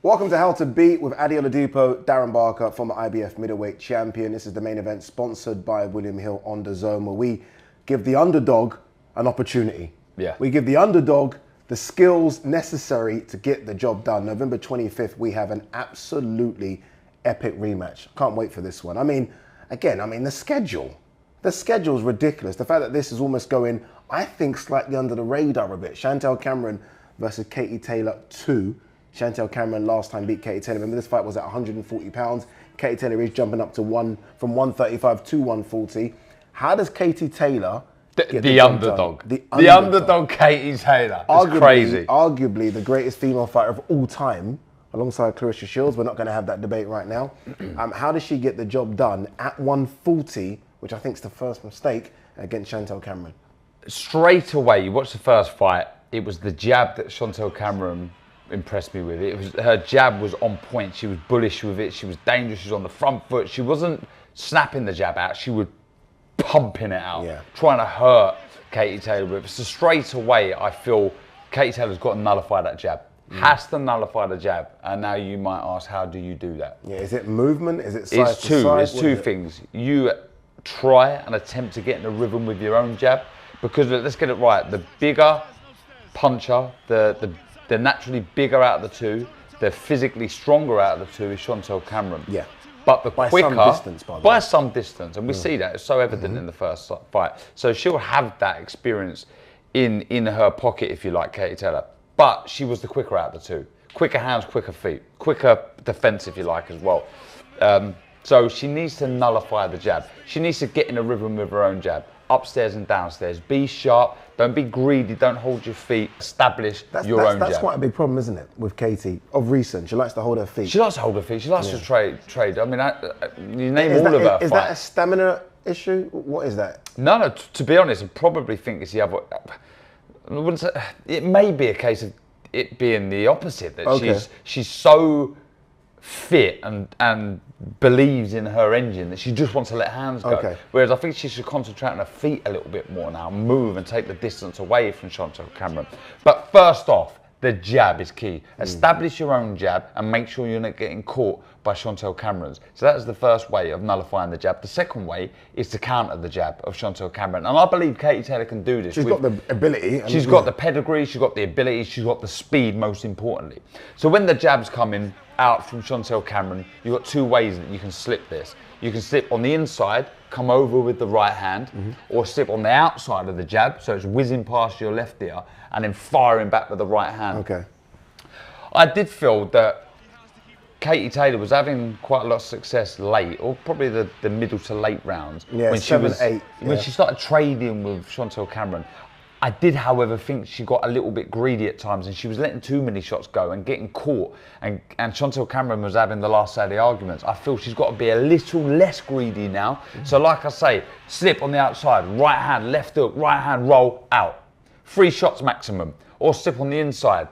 Welcome to How to Beat with Adi Oladipo, Darren Barker, former IBF middleweight champion. This is the main event sponsored by William Hill on DAZN, where we give the underdog an opportunity. Yeah. We give the underdog the skills necessary to get the job done. November 25th, we have an absolutely epic rematch. Can't wait for this one. I mean, the schedule. The schedule's ridiculous. The fact that this is almost going, I think, slightly under the radar a bit. Chantelle Cameron versus Katie Taylor 2. Chantelle Cameron last time beat Katie Taylor. Remember, this fight was at 140 pounds. Katie Taylor is jumping up to from 135 to 140. How does Katie Taylor get the underdog? The underdog Katie Taylor. It's crazy. Arguably the greatest female fighter of all time, alongside Clarissa Shields. We're not going to have that debate right now. How does she get the job done at 140, which I think is the first mistake, against Chantelle Cameron? Straight away, you watch the first fight, it was the jab that Chantelle Cameron impressed me with. It was her jab was on point. She was bullish with it. She was dangerous. She was on the front foot. She wasn't snapping the jab out. She was pumping it out, trying to hurt Katie Taylor with it. So straight away, I feel Katie Taylor's got to nullify that jab. Has to nullify the jab. And now you might ask, how do you do that? Yeah, is it movement? Is it side to side? It's two things. You try and attempt to get in a rhythm with your own jab, because let's get it right. The bigger puncher, the naturally bigger out of the two, the physically stronger out of the two is Chantelle Cameron. Yeah. But the quicker, some distance, by some distance, and we see that, it's so evident in the first fight. So she'll have that experience in her pocket, if you like, Katie Taylor. But she was the quicker out of the two. Quicker hands, quicker feet, quicker defense, if you like, as well. So she needs to nullify the jab. She needs to get in a rhythm with her own jab. Upstairs and downstairs. Be sharp. Don't be greedy. Don't hold your feet. Establish your own jab. That's quite a big problem, isn't it, with Katie? Of recent, she likes to hold her feet. She likes to hold her feet. She likes to trade. I mean, you name all of her fights. Is that a stamina issue? What is that? No. To be honest, I probably think it's the other. I wouldn't say, it may be a case of it being the opposite. That she's so fit and believes in her engine that she just wants to let hands go. Whereas I think she should concentrate on her feet a little bit more now, move and take the distance away from Chantelle Cameron. But first off, the jab is key. Establish your own jab and make sure you're not getting caught by Chantelle Cameron's. So that is the first way of nullifying the jab. The second way is to counter the jab of Chantelle Cameron. And I believe Katie Taylor can do this. She's got the ability. She's got the pedigree, she's got the ability, she's got the speed, most importantly. So when the jab's coming out from Chantelle Cameron, you've got two ways that you can slip this. You can slip on the inside, come over with the right hand, or slip on the outside of the jab, so it's whizzing past your left ear, and then firing back with the right hand. I did feel that Katie Taylor was having quite a lot of success late, or probably the middle to late rounds, when she started trading with Chantelle Cameron. I did, however, think she got a little bit greedy at times, and she was letting too many shots go and getting caught. And Chantelle Cameron was having the last say of the arguments. I feel she's got to be a little less greedy now. So like I say, slip on the outside, right hand, left hook, right hand, roll, out. 3 shots maximum. Or slip on the inside,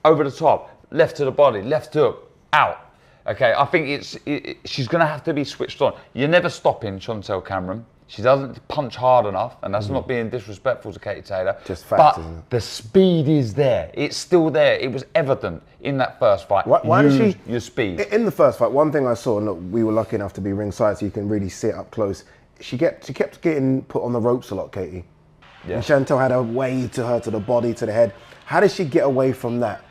over the top, left to the body, left hook, out. Okay, I think she's going to have to be switched on. You're never stopping Chantelle Cameron. She doesn't punch hard enough, and that's not being disrespectful to Katie Taylor. Just fact, but isn't it? The speed is there. It's still there. It was evident in that first fight. Why did she? Your speed. In the first fight, one thing I saw, and look, we were lucky enough to be ringside, so you can really see it up close. She kept getting put on the ropes a lot, Katie. Yeah. And Chantelle had a way to her, to the body, to the head. How did she get away from that?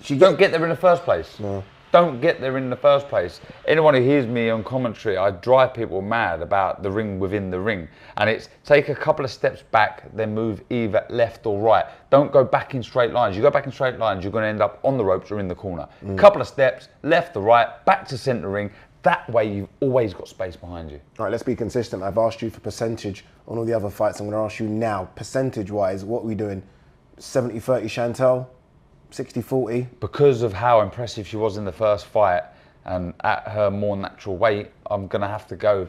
Don't get there in the first place. No. Don't get there in the first place. Anyone who hears me on commentary, I drive people mad about the ring within the ring. And it's take a couple of steps back, then move either left or right. Don't go back in straight lines. You go back in straight lines, you're going to end up on the ropes or in the corner. Couple of steps, left or right, back to centre ring. That way you've always got space behind you. All right, let's be consistent. I've asked you for percentage on all the other fights. I'm going to ask you now, percentage-wise, what are we doing? 70-30 Chantelle? 60-40? Because of how impressive she was in the first fight and at her more natural weight, I'm going to have to go,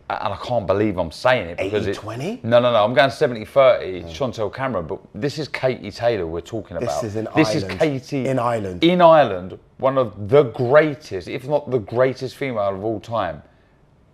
and I can't believe I'm saying it. 80-20? No, I'm going 70-30, Chantelle Cameron, but this is Katie Taylor we're talking about. This is This is Katie. In Ireland. In Ireland, one of the greatest, if not the greatest female of all time.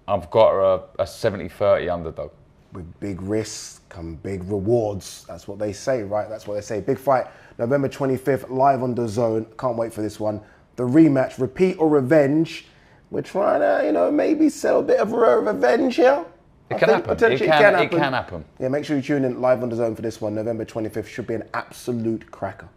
I've got her a 70-30 underdog. With big risks come big rewards. That's what they say, right? That's what they say. Big fight, November 25th, live on DAZN. Can't wait for this one. the rematch, repeat or revenge. We're trying to, you know, maybe sell a bit of revenge here. It can happen. It can happen. Yeah, make sure you tune in live on DAZN for this one. November 25th should be an absolute cracker.